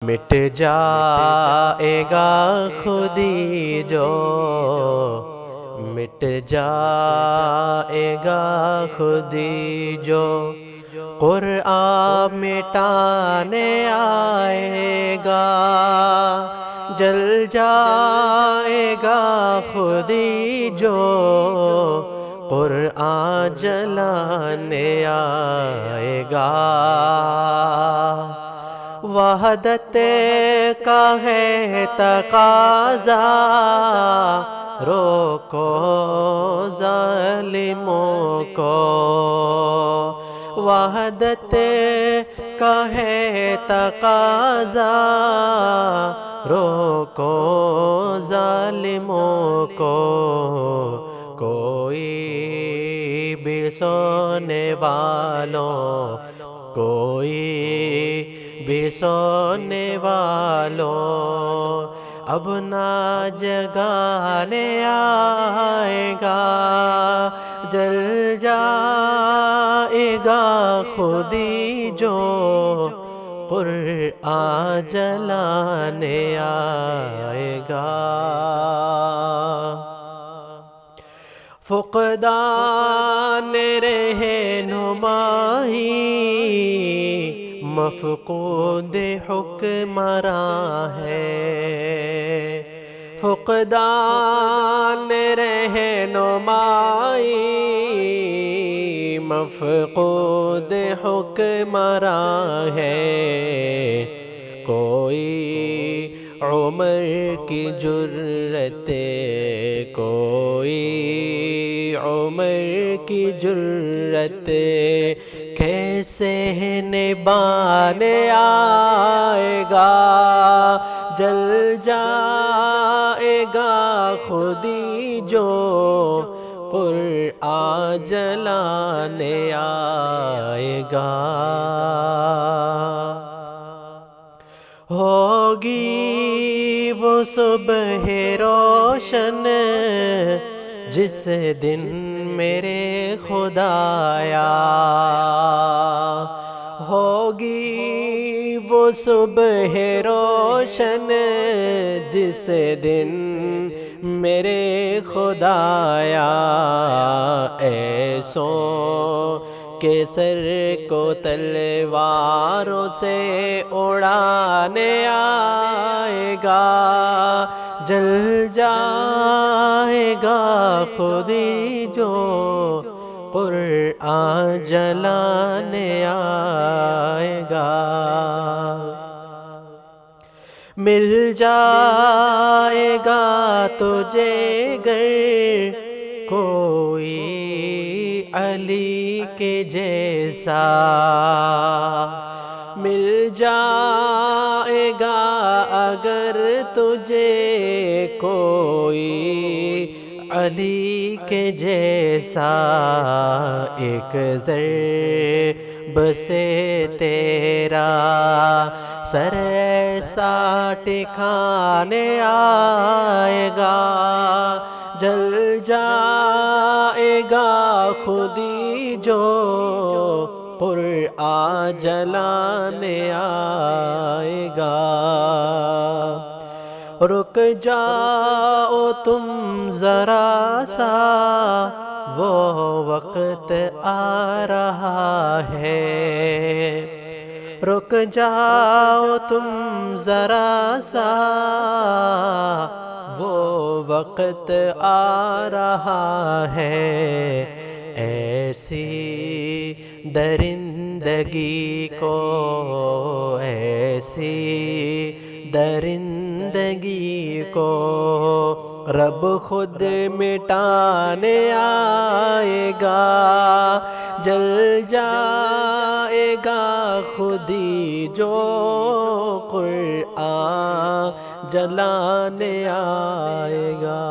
مٹ جائے گا خودی جو، مٹ جائے گا خودی جو، قرآن مٹانے آئے گا، جل جائے گا خودی جو، قرآن جلانے آئے گا۔ وحدت کا ہے تقاضا، روکو ظالموں کو، وحدت کا ہے تقاضا، روکو ظالموں کو، کوئی بھی سونے والوں، کوئی بھی سونے والوں، اب نہ جگانے آئے گا، جل جائے گا خودی جو، قرآن جلانے آئے گا۔ فقدان رہنمائی مفقود حکمراں ہے، فقدان رہنمائی مفقود حکمراں ہے، کوئی عمر کی جرت، کوئی عمر کی جرت، کیسے نبھانے آئے گا، جل جائے گا خودی جو، قرآن جلانے آئے گا۔ ہوگی وہ صبح روشن جس دن میرے خدایا، ہوگی وہ صبح روشن جس دن میرے خدایا، ایسوں کے سر کو تلواروں سے اڑانے آئے گا، جل جائے گا خودی جو، قرآن جلانے آئے گا۔ مل جائے گا تجھے گر کوئی علی کے جیسا، مل جائے گا اگر تجھے کوئی علی کے جیسا، ایک ضرب سے تیرا سر ایسا ٹکانے آئے گا، جل جائے گا خودی جو، قرآن جلانے آئے گا۔ رک جاؤ تم ذرا سا، وہ وقت آ رہا ہے، رک جاؤ تم ذرا سا، وہ وقت آ رہا ہے، ایسی درندگی کو، ایسی درندگی کو رب خود مٹانے آئے گا، جل جائے گا خودی جو، قرآن جلانے آئے گا۔